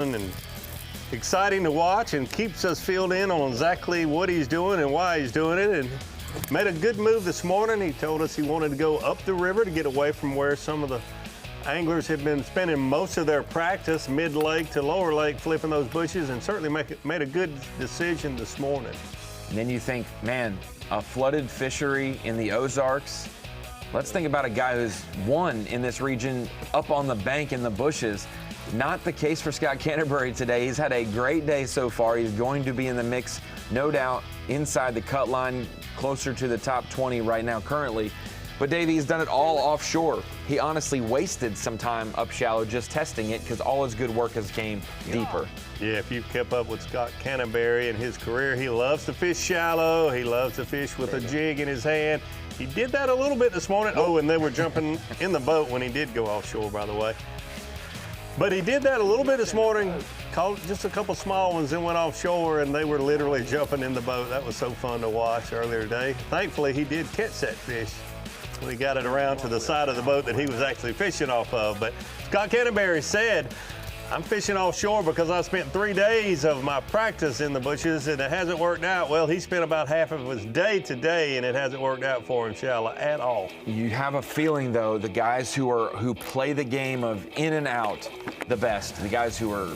and exciting to watch and keeps us filled in on exactly what he's doing and why he's doing it. And made a good move this morning. He told us he wanted to go up the river to get away from where some of the anglers have been spending most of their practice, mid-lake to lower lake, flipping those bushes, and certainly made a good decision this morning. And then you think, man, a flooded fishery in the Ozarks. Let's think about a guy who's won in this region up on the bank in the bushes. Not the case for Scott Canterbury today. He's had a great day so far. He's going to be in the mix, no doubt, inside the cut line, closer to the top 20 right now currently. But Davey, he's done it all offshore. He honestly wasted some time up shallow just testing it because all his good work has came deeper. Yeah, if you've kept up with Scott Canterbury in his career, he loves to fish shallow. He loves to fish with a jig in his hand. He did that a little bit this morning. Oh, and they were jumping in the boat when he did go offshore, by the way. But he did that a little bit this morning, caught just a couple small ones, then went offshore, and they were literally jumping in the boat. That was so fun to watch earlier today. Thankfully, he did catch that fish when he got it around to the side of the boat that he was actually fishing off of. But Scott Canterbury said, I'm fishing offshore because I spent 3 days of my practice in the bushes and it hasn't worked out. Well, he spent about half of his day today and it hasn't worked out for him shallow at all. You have a feeling, though, the guys who play the game of in and out the best, the guys who are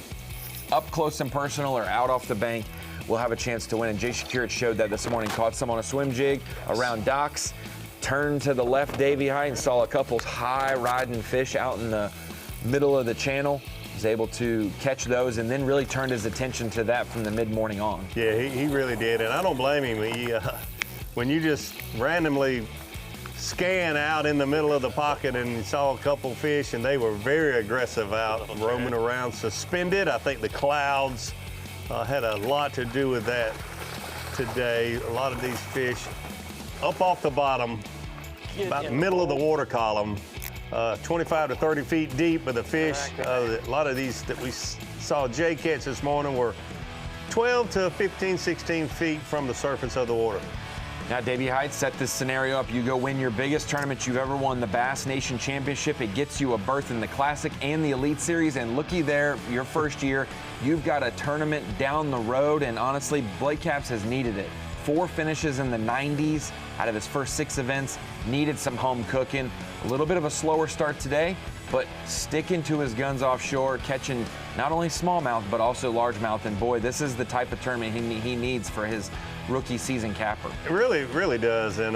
up close and personal or out off the bank, will have a chance to win. And Jay Shakir showed that this morning, caught some on a swim jig around docks, turned to the left Davy Height and saw a couple high riding fish out in the middle of the channel. Was able to catch those and then really turned his attention to that from the mid-morning on. Yeah, he really did, and I don't blame him. When you just randomly scan out in the middle of the pocket and you saw a couple fish, and they were very aggressive out, roaming around suspended. I think the clouds had a lot to do with that today. A lot of these fish up off the bottom, about the middle of the water column, 25 to 30 feet deep, but the fish, a lot of these that we saw Jay catch this morning were 12 to 15, 16 feet from the surface of the water. Now, Davy Height set this scenario up. You go win your biggest tournament you've ever won, the Bass Nation Championship. It gets you a berth in the Classic and the Elite Series, and looky there, your first year, you've got a tournament down the road, and honestly, Blake Capps has needed it. 4 finishes in the 90s out of his first 6 events, needed some home cooking. A little bit of a slower start today, but sticking to his guns offshore, catching not only smallmouth, but also largemouth. And boy, this is the type of tournament he needs for his rookie season capper. It really does, and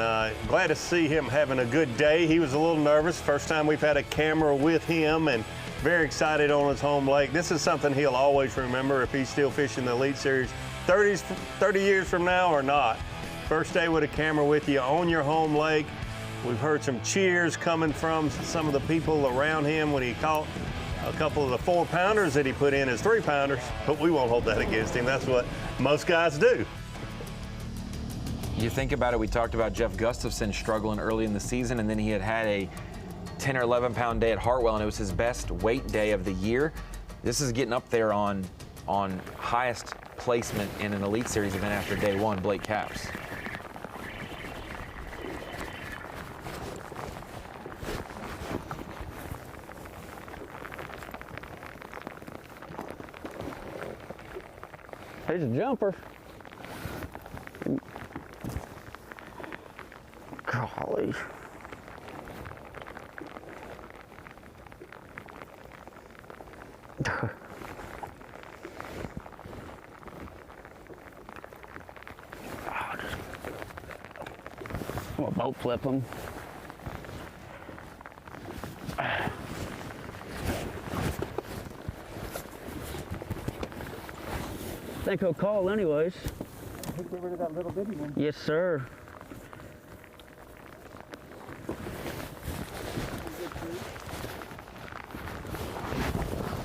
glad to see him having a good day. He was a little nervous. First time we've had a camera with him, and very excited on his home lake. This is something he'll always remember if he's still fishing the Elite Series 30 years from now or not. First day with a camera with you on your home lake. We've heard some cheers coming from some of the people around him when he caught a couple of the 4-pounders that he put in as 3-pounders, but we won't hold that against him. That's what most guys do. You think about it, we talked about Jeff Gustafson struggling early in the season, and then he had a 10 or 11 pound day at Hartwell, and it was his best weight day of the year. This is getting up there on highest placement in an Elite Series event after day one, Blake Capps. He's a jumper. Golly. I'm gonna boat flip him. I think he'll call anyways. I think we're rid of that little bitty one. Yes, sir.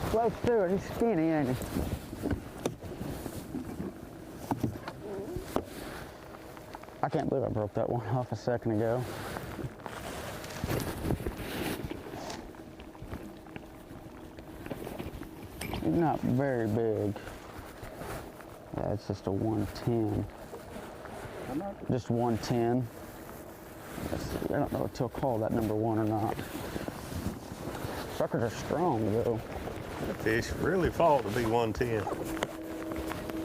Close to it. He's skinny, ain't he? I can't believe I broke that one off a second ago. He's not very big. Yeah, it's just a 110. Just 110. I don't know if he'll call that number 1 or not. Suckers are strong though. That fish really fought to be 110.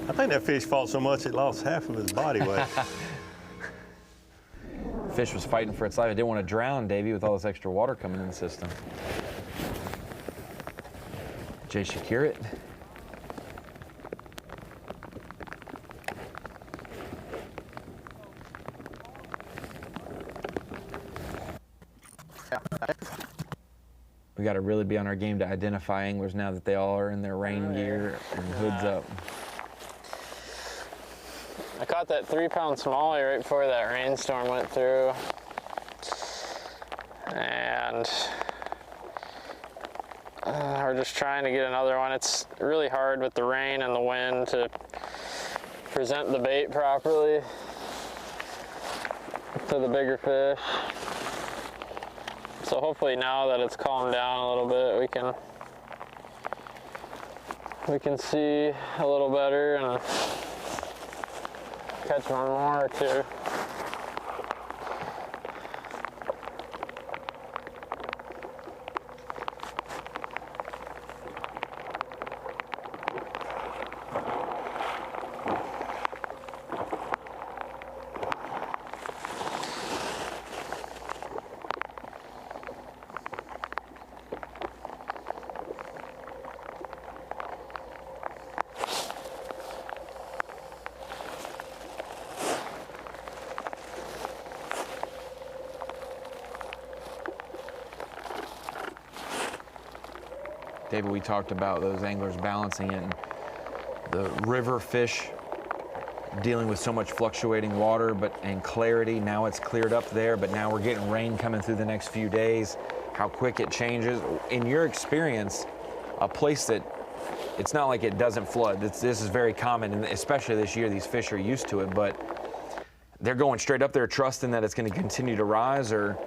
I think that fish fought so much it lost half of his body weight. Fish was fighting for its life. It didn't want to drown, Davey, with all this extra water coming in the system. Jay secure it. We got to really be on our game to identify anglers now that they all are in their rain gear and hoods up. I caught that 3-pound smallie right before that rainstorm went through. And we're just trying to get another one. It's really hard with the rain and the wind to present the bait properly to the bigger fish. So hopefully now that it's calmed down a little bit, we can see a little better and catch one more or two. David, we talked about those anglers balancing it, and the river fish dealing with so much fluctuating water and clarity. Now it's cleared up there, but now we're getting rain coming through the next few days. How quick it changes. In your experience, a place that it's not like it doesn't flood. This is very common, and especially this year, these fish are used to it, but they're going straight up there trusting that it's going to continue to rise, or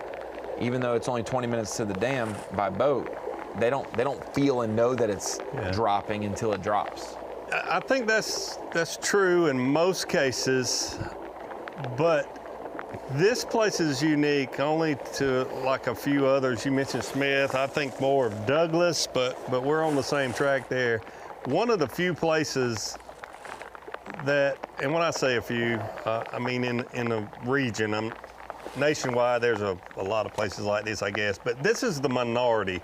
even though it's only 20 minutes to the dam by boat, they don't feel and know that it's dropping until it drops. I think that's true in most cases, but this place is unique only to like a few others. You mentioned Smith, I think more of Douglas, but we're on the same track there. One of the few places that, and when I say a few, I mean in the region, nationwide there's a lot of places like this, I guess, but this is the minority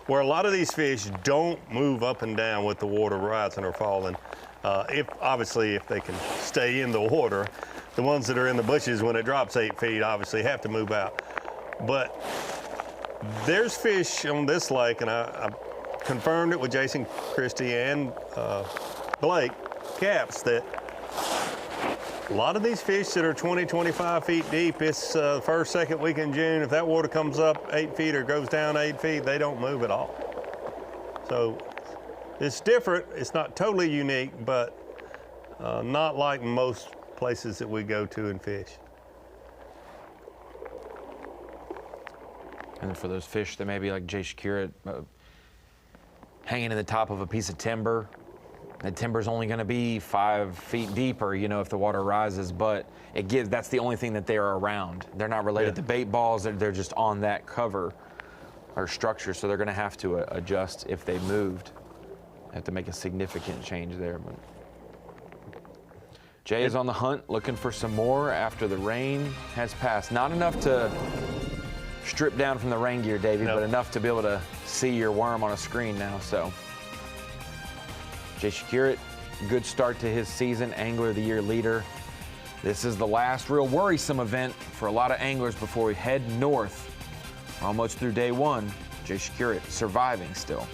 where a lot of these fish don't move up and down with the water rising or falling. Obviously, if they can stay in the water. The ones that are in the bushes when it drops 8 feet obviously have to move out. But there's fish on this lake, and I confirmed it with Jason Christie and Blake Caps, that a lot of these fish that are 20, 25 feet deep, it's first, second week in June, if that water comes up 8 feet or goes down 8 feet, they don't move at all. So it's different. It's not totally unique, but not like most places that we go to and fish. And for those fish that maybe like Jay Shakira hanging in the top of a piece of timber, the timber's only going to be 5 feet deeper, if the water rises, but that's the only thing that they are around. They're not related to bait balls. They're just on that cover or structure, so they're going to have to adjust if they moved. Have to make a significant change there. But Jay is on the hunt, looking for some more after the rain has passed. Not enough to strip down from the rain gear, Davey, but enough to be able to see your worm on a screen now. So Jay Shakira, good start to his season, Angler of the Year leader. This is the last real worrisome event for a lot of anglers before we head north. We're almost through day one. Jay Shakira surviving still.